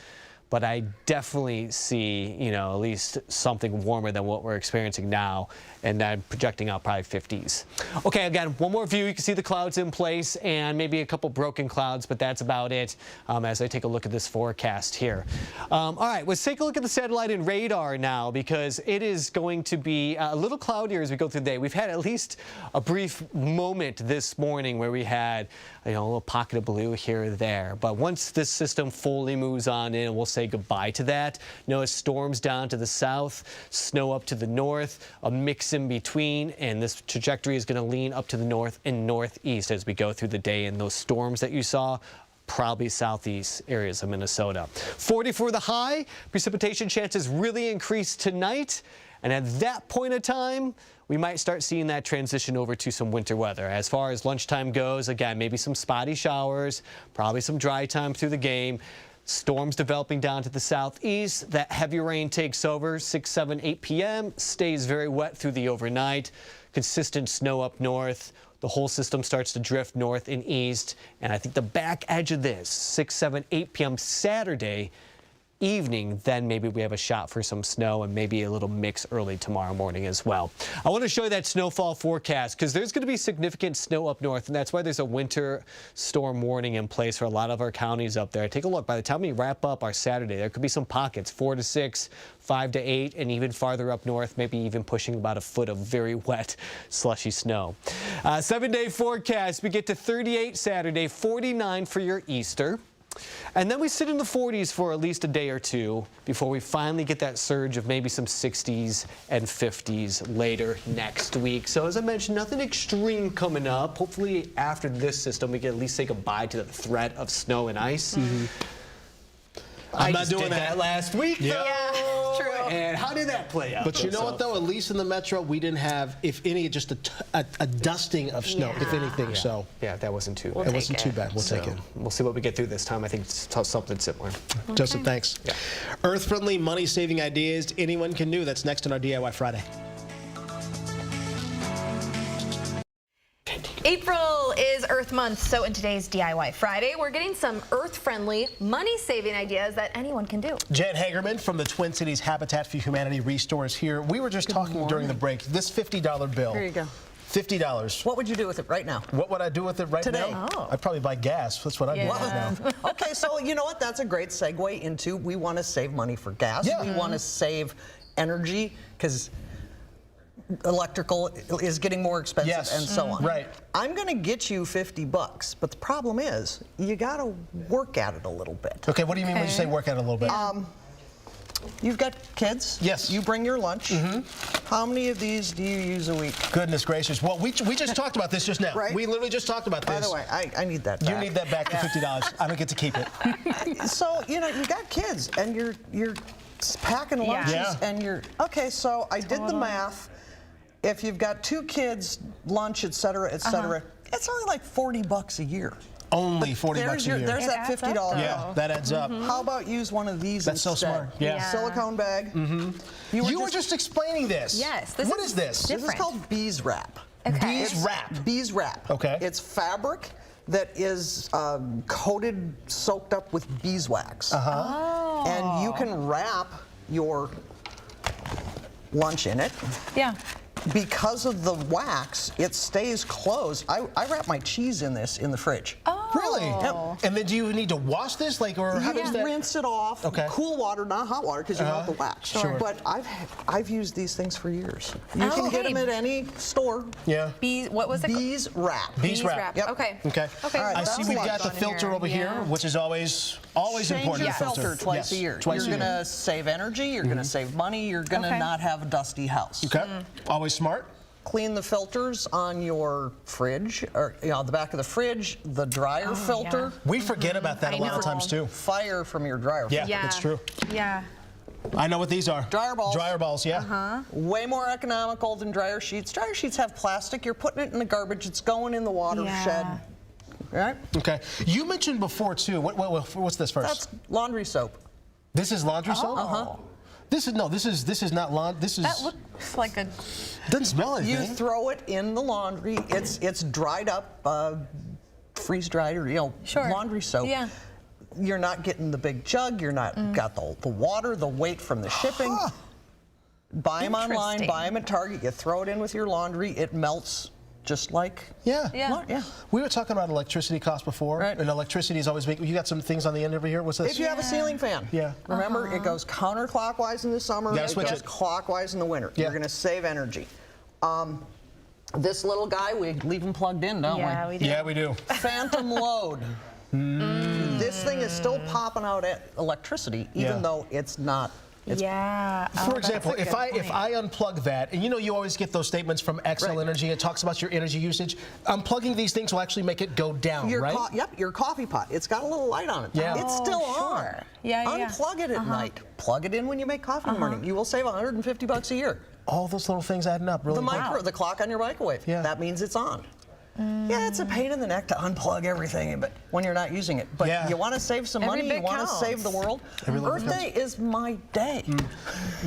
J: but I definitely see, at least something warmer than what we're experiencing now
I: and then projecting out probably 50s. Okay, again, one more view. You can see the clouds in place and maybe a couple broken clouds, but that's about it as I take a look at this forecast here. All right, let's take a look at the satellite and radar now, because it is going to be a little cloudier as we go through the day. We've had at least a brief moment this morning where we had a little pocket of blue here or there, but once this system fully moves on in, we'll say goodbye to that. Notice storms down to the south, snow up to the north, a mix in between, and this trajectory is going to lean up to the north and northeast as we go through the day, and those storms that you saw probably southeast areas of Minnesota. 40 for the high. Precipitation chances really increase tonight, and at that point of time, we might start seeing that transition over to some winter weather. As far as lunchtime goes, again, maybe some spotty showers, probably some dry time through the game. Storms developing down to the southeast. That heavy rain takes over 6, 7, 8 p.m. Stays very wet through the overnight. Consistent snow up north. The whole system starts to drift north and east. And I think the back edge of this, 6, 7, 8 p.m. Saturday evening, then maybe we have a shot for some snow and maybe a little mix early tomorrow morning as well. I want to show you that snowfall forecast because there's going to be significant snow up north, and that's why there's a winter storm warning in place for a lot of our counties up there. Take a look. By the time we wrap up our Saturday, there could be some pockets, 4 to 6, 5 to 8, and even farther up north, maybe even pushing about a foot of very wet, slushy snow. 7-day forecast. We get to 38 Saturday, 49 for your Easter. And then we sit in the 40s for at least a day or two before we finally get that surge of maybe some 60s and 50s later next week. So as I mentioned, nothing extreme coming up. Hopefully after this system, we can at least say goodbye to the threat of snow and ice. I'm not doing that last week, though.
A: Yeah, true.
I: And how did that play out?
B: But you know what, though? At least in the metro, we didn't have, if any, just a dusting of snow, if anything. So
I: yeah, that wasn't too bad.
B: It wasn't too bad. We'll take it.
I: We'll see what we get through this time. I think it's something similar.
B: Okay. Joseph, thanks. Yeah. Earth-friendly, money-saving ideas anyone can do. That's next on our DIY Friday.
A: April is Earth Month, so in today's DIY Friday, we're getting some earth-friendly, money-saving ideas that anyone can do.
B: Jen Hagerman from the Twin Cities Habitat for Humanity Restore is here. We were just talking during the break. This $50 bill.
S: Here you go.
B: $50.
S: What would you do with it right now?
B: What would I do with it right
S: Today?
B: now?
S: Oh.
B: I'd probably buy gas. That's what I'd do right now.
S: Okay, so you know what? That's a great segue into we want to save money for gas.
B: Yeah.
S: We want to save energy because electrical is getting more expensive and so on.
B: Right.
S: I'm going to get you $50, but the problem is you got to work at it a little bit.
B: Okay, what do you mean when you say work at it a little bit?
S: You've got kids.
B: Yes.
S: You bring your lunch. How many of these do you use a week?
B: Goodness gracious. Well, we just talked about this just now.
S: Right.
B: We literally just talked about this.
S: By the way, I need that back.
B: You need that back for $50. I don't get to keep it.
S: So, you know, you got kids and you're packing lunches and you're, okay, so I did the math. If you've got 2 kids, lunch, et cetera, it's only like $40 a year.
B: Only $40 a year.
S: There's that $50.
B: Yeah, that adds up.
S: How about use one of these
B: That's
S: instead?
B: so smart. Yeah.
S: Silicone bag.
B: You were just explaining this.
A: Yes.
B: What is this?
S: This is called bees wrap.
A: Okay.
B: Bees wrap.
S: Bees wrap.
B: Okay.
S: It's fabric that is coated, soaked up with beeswax. And you can wrap your lunch in it.
A: Yeah.
S: Because of the wax, it stays closed. I wrap my cheese in this in the fridge.
A: Oh.
B: Really?
S: Yep.
B: And then do you need to wash this, like, or how does that?
S: Rinse it off.
B: Okay.
S: Cool water, not hot water, because you want the wax.
B: Sure.
S: But I've used these things for years. You can get them at any store.
B: Yeah.
A: Bees, what was it?
S: Bees wrap.
B: Bees wrap.
S: Yep.
A: Okay.
B: Okay.
A: Okay.
S: All right,
B: I see we've got the filter over here, which is always
S: Change
B: important.
S: your
B: the
S: filter twice a year.
B: Twice
S: You're
B: a
S: going
B: year.
S: to save energy. You're going to save money. You're going to not have a dusty house.
B: Okay. Always smart.
S: Clean the filters on your fridge, or the back of the fridge, the dryer filter.
B: We forget about that a lot of times too.
S: Fire from your dryer filter.
B: Yeah, that's true.
A: Yeah.
B: I know what these are.
S: Dryer balls.
B: Dryer balls, yeah.
S: Way more economical than dryer sheets. Dryer sheets have plastic. You're putting it in the garbage. It's going in the watershed. Right?
B: Okay. You mentioned before too. What's this first?
S: That's laundry soap.
B: This is laundry soap. This is not laundry. This is.
A: That looks like a.
B: Doesn't smell anything.
S: You throw it in the laundry. It's dried up, freeze dried, or laundry soap.
A: Yeah.
S: You're not getting the big jug. You're not got the water, the weight from the shipping. buy them online, buy them at Target, you throw it in with your laundry, it melts just like...
B: Yeah. We were talking about electricity costs before, and electricity is always big. You got some things on the end over here. What's this?
S: If you have a ceiling fan, remember it goes counterclockwise in the summer, it goes clockwise in the winter. You're going to save energy. This little guy, we leave him plugged in, don't we?
B: Yeah, we do.
S: Phantom load. This thing is still popping out at electricity, even though it's not.
B: For example, if I unplug that, and you always get those statements from Xcel Energy, it talks about your energy usage. Unplugging these things will actually make it go down, right?
S: Yep, your coffee pot. It's got a little light on it. It's still on. Unplug it at night. Plug it in when you make coffee in the morning. You will save $150 a year.
B: All those little things adding up, really.
S: The clock on your microwave. That means it's on. Yeah, it's a pain in the neck to unplug everything, but when you're not using it. But you want to save some money, you want to save the world. Earth Day is my day.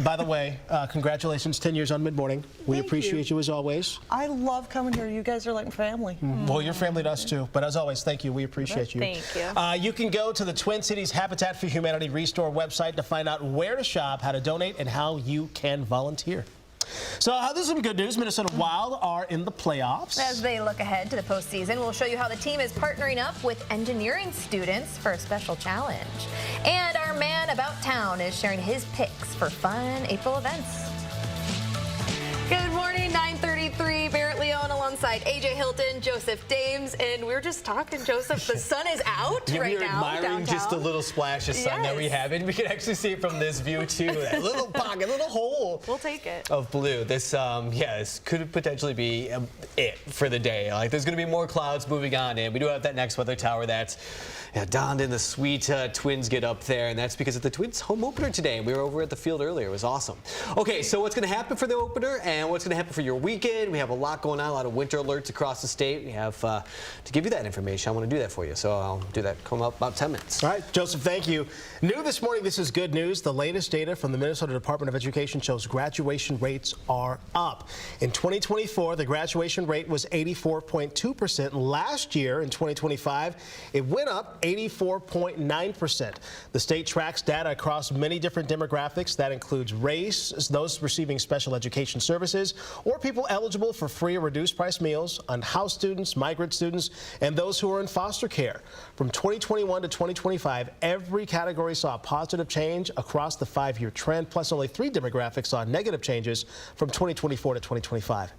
B: By the way, congratulations, 10 years on Mid-Morning. We appreciate you as always.
S: I love coming here. You guys are like family.
B: Well, you're family to us too. But as always, thank you. We appreciate you.
A: Thank you.
B: You can go to the Twin Cities Habitat for Humanity Restore website to find out where to shop, how to donate, and how you can volunteer. So this is some good news. Minnesota Wild are in the playoffs.
A: As they look ahead to the postseason, we'll show you how the team is partnering up with engineering students for a special challenge. And our man about town is sharing his picks for fun April events. Good morning, 9:33. Beret Leone alongside AJ Hilton, Joseph Dames, and we were just talking, Joseph, the sun is out right now.
J: We're admiring just a little splash of sun that we have, and we can actually see it from this view too. That little pocket, little hole.
A: We'll take it.
J: Of blue. This, this could potentially be it for the day. Like, there's going to be more clouds moving on in. We do have that next weather tower that's donned in the sweet Twins get up there, and that's because of the Twins home opener today. We were over at the field earlier. It was awesome. Okay, so what's going to happen for the opener and what's going to happen for your weekend? We have a lot going on, a lot of winter alerts across the state. We have to give you that information. I want to do that for you, so I'll do that coming up about 10 minutes.
B: All right, Joseph, thank you. New this morning, this is good news. The latest data from the Minnesota Department of Education shows graduation rates are up. In 2024, the graduation rate was 84.2%. Last year, in 2025, it went up 84.9%. The state tracks data across many different demographics. That includes race, those receiving special education services, or people eligible for free or reduced price meals, unhoused students, migrant students, and those who are in foster care. From 2021 to 2025, every category saw a positive change across the 5-year trend, plus only 3 demographics saw negative changes from 2024 to 2025.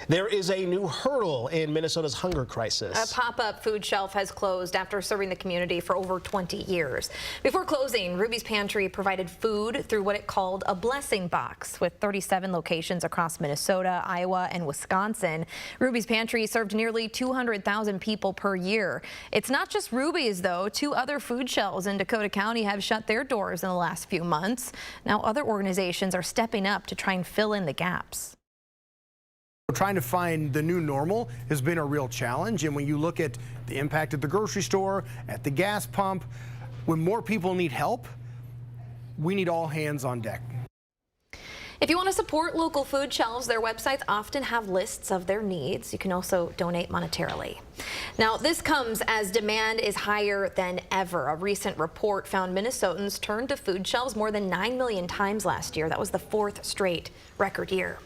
B: There is a new hurdle in Minnesota's hunger crisis.
A: A pop-up food shelf has closed after serving the community for over 20 years. Before closing, Ruby's Pantry provided food through what it called a blessing box. With 37 locations across Minnesota, Iowa, and Wisconsin, Ruby's Pantry served nearly 200,000 people per year. It's not just Ruby's, though. 2 other food shelves in Dakota County have shut their doors in the last few months. Now other organizations are stepping up to try and fill in the gaps.
T: Trying to find the new normal has been a real challenge, and when you look at the impact at the grocery store, at the gas pump, when more people need help, we need all hands on deck.
A: If you want to support local food shelves, their websites often have lists of their needs. You can also donate monetarily. Now, this comes as demand is higher than ever. A recent report found Minnesotans turned to food shelves more than 9 million times last year. That was the 4th straight record year.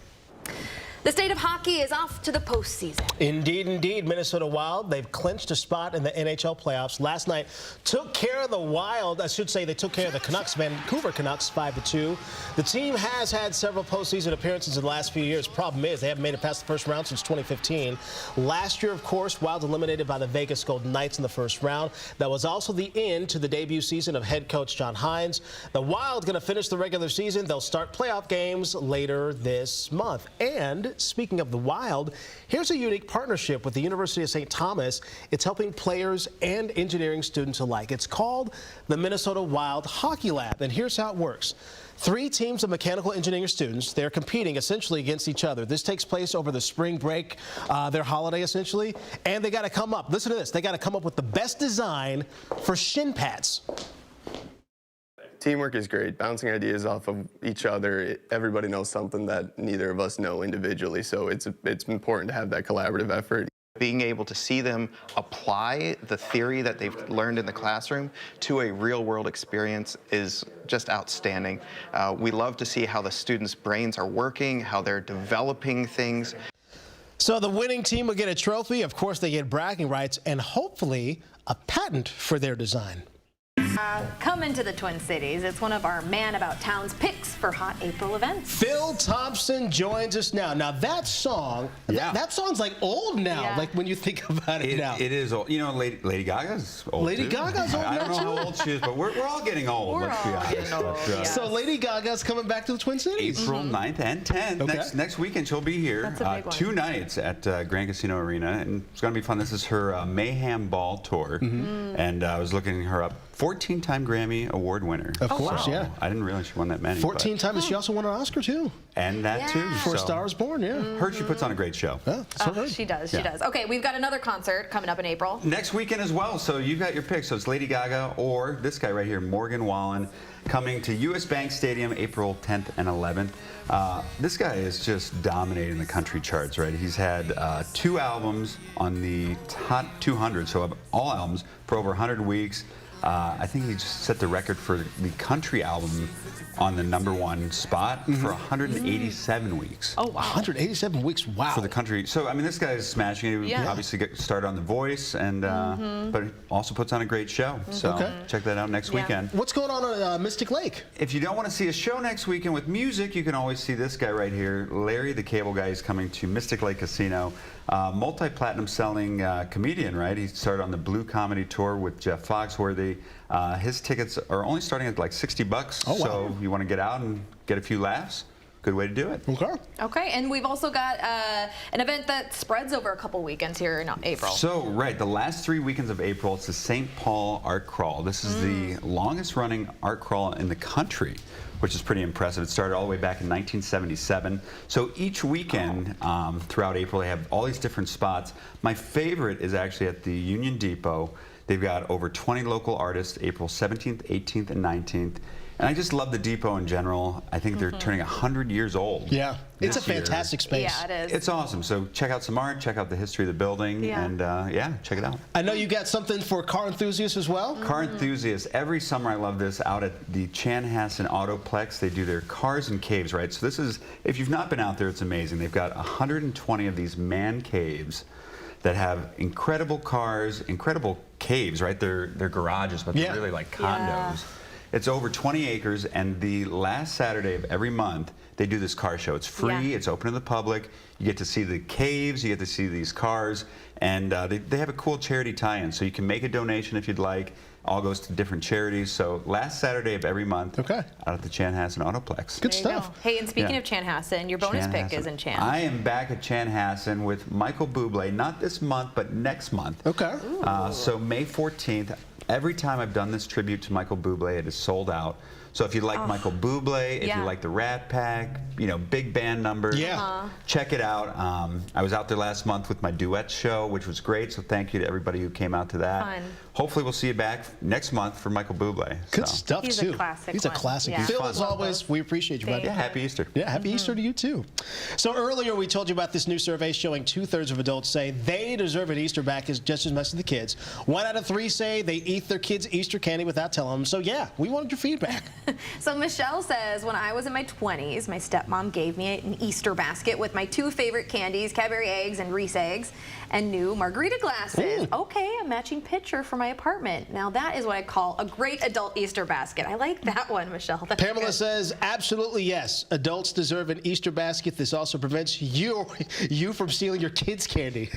A: The state of hockey is off to the postseason.
B: Indeed, indeed. Minnesota Wild, they've clinched a spot in the NHL playoffs. Last night, took care of the Wild. I should say they took care of the Canucks, Vancouver Canucks, 5-2. The team has had several postseason appearances in the last few years. Problem is, they haven't made it past the first round since 2015. Last year, of course, Wild eliminated by the Vegas Golden Knights in the first round. That was also the end to the debut season of head coach John Hines. The Wild going to finish the regular season. They'll start playoff games later this month. And speaking of the Wild, here's a unique partnership with the University of St. Thomas. It's helping players and engineering students alike. It's called the Minnesota Wild Hockey Lab, and here's how it works. 3 teams of mechanical engineering students, they're competing essentially against each other. This takes place over the spring break, their holiday essentially, and they got to come up, listen to this, they got to come up with the best design for shin pads.
U: Teamwork is great, bouncing ideas off of each other. Everybody knows something that neither of us know individually, so it's important to have that collaborative effort. Being able to see them apply the theory that they've learned in the classroom to a real-world experience is just outstanding. We love to see how the students' brains are working, how they're developing things.
B: So the winning team will get a trophy. Of course, they get bragging rights and hopefully a patent for their design.
A: Coming to the Twin Cities, it's one of our Man About Town's picks for hot April events.
B: Phil Thompson joins us now. Now that song, that song's like old now. Like when you think about it now.
K: It is old. You know, Lady Gaga's old.
B: Lady Gaga's old.
K: I don't know how old she is, but we're all getting old. Let's be honest.
B: So Lady Gaga's coming back to the Twin Cities.
K: April 9th and 10th.
B: Okay.
K: Next weekend she'll be here.
A: That's a big one.
K: 2 nights at Grand Casino Arena, and it's going to be fun. This is her Mayhem Ball tour, and I was looking her up. 14-time Grammy Award winner.
B: Of course, yeah.
K: I didn't realize she won that many.
B: 14 times. She also won an Oscar, too.
K: And that, too.
B: For A Star Is Born, yeah.
K: Heard she puts on a great show.
B: Yeah,
A: She does, she does. Okay, we've got another concert coming up in April.
K: Next weekend as well, so you've got your pick. So it's Lady Gaga or this guy right here, Morgan Wallen, coming to US Bank Stadium April 10th and 11th. This guy is just dominating the country charts, right? He's had 2 albums on the top 200, so of all albums, for over 100 weeks. I think he just set the record for the country album on the #1 spot for 187 weeks.
A: Oh, wow.
B: 187 weeks, wow.
K: For the country. So, I mean, this guy is smashing it. He obviously get started on The Voice, and but he also puts on a great show. So check that out next weekend.
B: What's going on at Mystic Lake?
K: If you don't want to see a show next weekend with music, you can always see this guy right here. Larry the Cable Guy is coming to Mystic Lake Casino. Multi-platinum selling comedian, right? He started on the Blue Comedy Tour with Jeff Foxworthy. His tickets are only starting at like $60.
B: Oh, wow.
K: So you want to get out and get a few laughs, good way to do it.
B: Okay.
A: Okay, and we've also got an event that spreads over a couple weekends here in April.
K: So, right, the last 3 weekends of April, it's the St. Paul Art Crawl. This is the longest running art crawl in the country, which is pretty impressive. It started all the way back in 1977. So each weekend throughout April, they have all these different spots. My favorite is actually at the Union Depot. They've got over 20 local artists, April 17th, 18th, and 19th. And I just love the Depot in general. I think they're turning 100 years old.
B: Yeah, it's a fantastic space.
A: Yeah, it is.
K: It's awesome. So check out some art, check out the history of the building, and yeah, check it out.
B: I know you got something for car enthusiasts as well?
K: Car enthusiasts. Every summer I love this out at the Chanhassen Autoplex. They do their cars and caves, right? So this is, if you've not been out there, it's amazing. They've got 120 of these man caves that have incredible cars, incredible caves, right? They're garages, but they're really like condos. It's over 20 acres, and the last Saturday of every month, they do this car show. It's free, it's open to the public. You get to see the caves, you get to see these cars, and they have a cool charity tie-in, so you can make a donation if you'd like. All goes to different charities. So last Saturday of every month, out at the Chanhassen Autoplex.
B: Good stuff.
A: Hey, and speaking of Chanhassen, your bonus pick is in Chan.
K: I am back at Chanhassen with Michael Bublé, not this month, but next month.
B: Okay.
K: So May 14th, every time I've done this tribute to Michael Bublé, it is sold out. So if you like Michael Bublé, if you like the Rat Pack, you know, big band numbers, check it out. I was out there last month with my duet show, which was great. So thank you to everybody who came out to that.
A: Fun.
K: Hopefully we'll see you back next month for Michael Bublé.
B: Good stuff,
A: He's
B: too.
A: a classic
B: He's a classic.
A: Yeah.
B: Phil, as always, we appreciate you, buddy.
K: Yeah, happy Easter.
B: Yeah, happy Easter to you, too. So earlier we told you about this new survey showing 2/3 of adults say they deserve an Easter back just as much as the kids. 1 out of 3 say they eat their kids' Easter candy without telling them. So, yeah, we wanted your feedback.
A: So Michelle says, when I was in my 20s, my stepmom gave me an Easter basket with my 2 favorite candies, Cadbury eggs and Reese eggs, and new margarita glasses. Okay, a matching pitcher for my apartment. Now that is what I call a great adult Easter basket. I like that one, Michelle. That's
B: Pamela
A: good.
B: says, absolutely yes. Adults deserve an Easter basket. This also prevents you from stealing your kids' candy.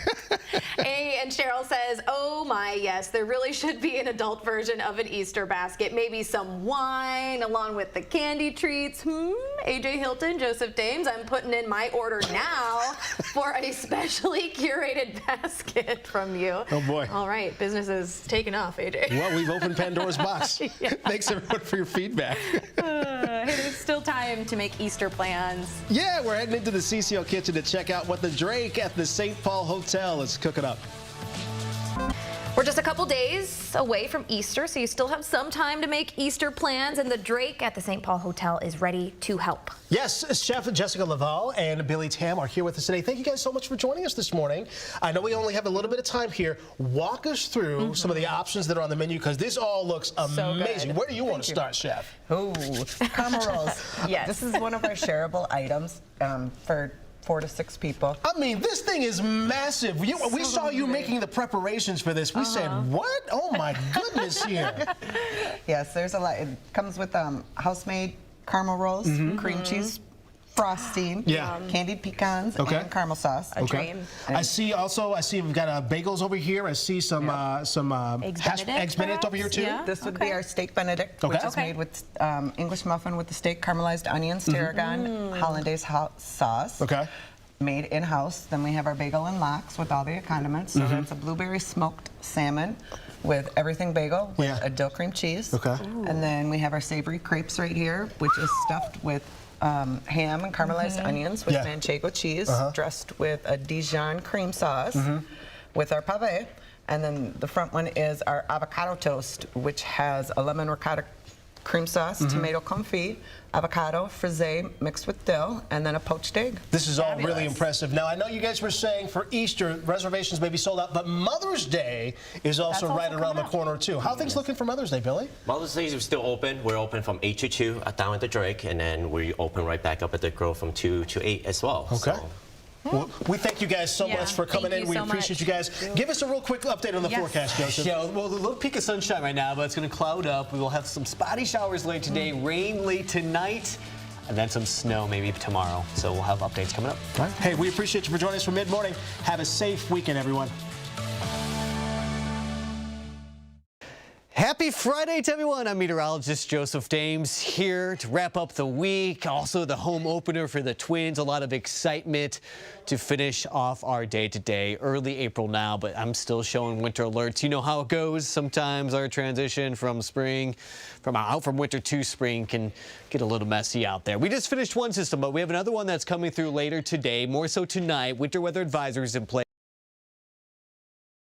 A: Hey, and Cheryl says, oh my, yes, there really should be an adult version of an Easter basket. Maybe some wine along with the candy treats. AJ Hilton, Joseph Dames, I'm putting in my order now for a specially curated basket from you.
B: Oh boy.
A: All right, business is taking off, AJ.
B: Well, we've opened Pandora's box. Thanks everyone for your feedback.
A: Hey, there's still time to make Easter plans.
B: Yeah, we're heading into the CCO kitchen to check out what the Drake at the St. Paul Hotel is cooking up.
A: We're just a couple days away from Easter, so you still have some time to make Easter plans, and the Drake at the St. Paul Hotel is ready to help.
B: Yes, Chef Jessica Laval and Billy Tam are here with us today. Thank you guys so much for joining us this morning. I know we only have a litlittle bit of time here. Walk us through some of the options that are on the menu, because this all looks amazing. Where do you want to start, Chef?
M: Ooh, caramel rolls. Yes. This is one of our shareable items for 4 to 6 people.
B: I mean, this thing is massive. We saw you making the preparations for this. We said, what? Oh my goodness here.
M: Yes, there's a lot. It comes with house-made caramel rolls, cream cheese frosting, candied pecans, and caramel sauce.
B: I see we've got bagels over here. I see some eggs Benedict over here too.
M: Yeah. This would be our steak Benedict, which is made with English muffin with the steak, caramelized onions, tarragon, hollandaise sauce. Made in-house. Then we have our bagel and lox with all the condiments. So that's a blueberry smoked salmon with everything bagel with a dill cream cheese. And then we have our savory crepes right here, which is stuffed with ham and caramelized onions with manchego cheese, dressed with a Dijon cream sauce with our pave. And then the front one is our avocado toast, which has a lemon ricotta cream sauce, tomato confit, avocado, frisee mixed with dill, and then a poached egg.
B: This is all really impressive. Now, I know you guys were saying for Easter, reservations may be sold out, but Mother's Day is also right around the corner, too. How are things looking for Mother's Day, Billy?
V: Mother's Day is still open. We're open from 8 to 2 down at the Drake, and then we open right back up at the Grove from 2 to 8 as well.
B: Well, we thank you guys so much for coming in. We appreciate you guys. Give us a real quick update on the forecast, Joseph.
J: Yeah, well, a little peak of sunshine right now, but it's going to cloud up. We will have some spotty showers late today, rain late tonight, and then some snow maybe tomorrow. So we'll have updates coming up.
B: All right. Hey, we appreciate you for joining us for mid-morning. Have a safe weekend, everyone.
J: Happy Friday to everyone. I'm meteorologist Joseph Dames here to wrap up the week. Also the home opener for the Twins. A lot of excitement to finish off our day today. Early April now, but I'm still showing winter alerts. You know how it goes. Sometimes our transition from spring, from winter to spring can get a little messy out there. We just finished one system, but we have another one that's coming through later today, more so tonight. Winter weather advisories in place.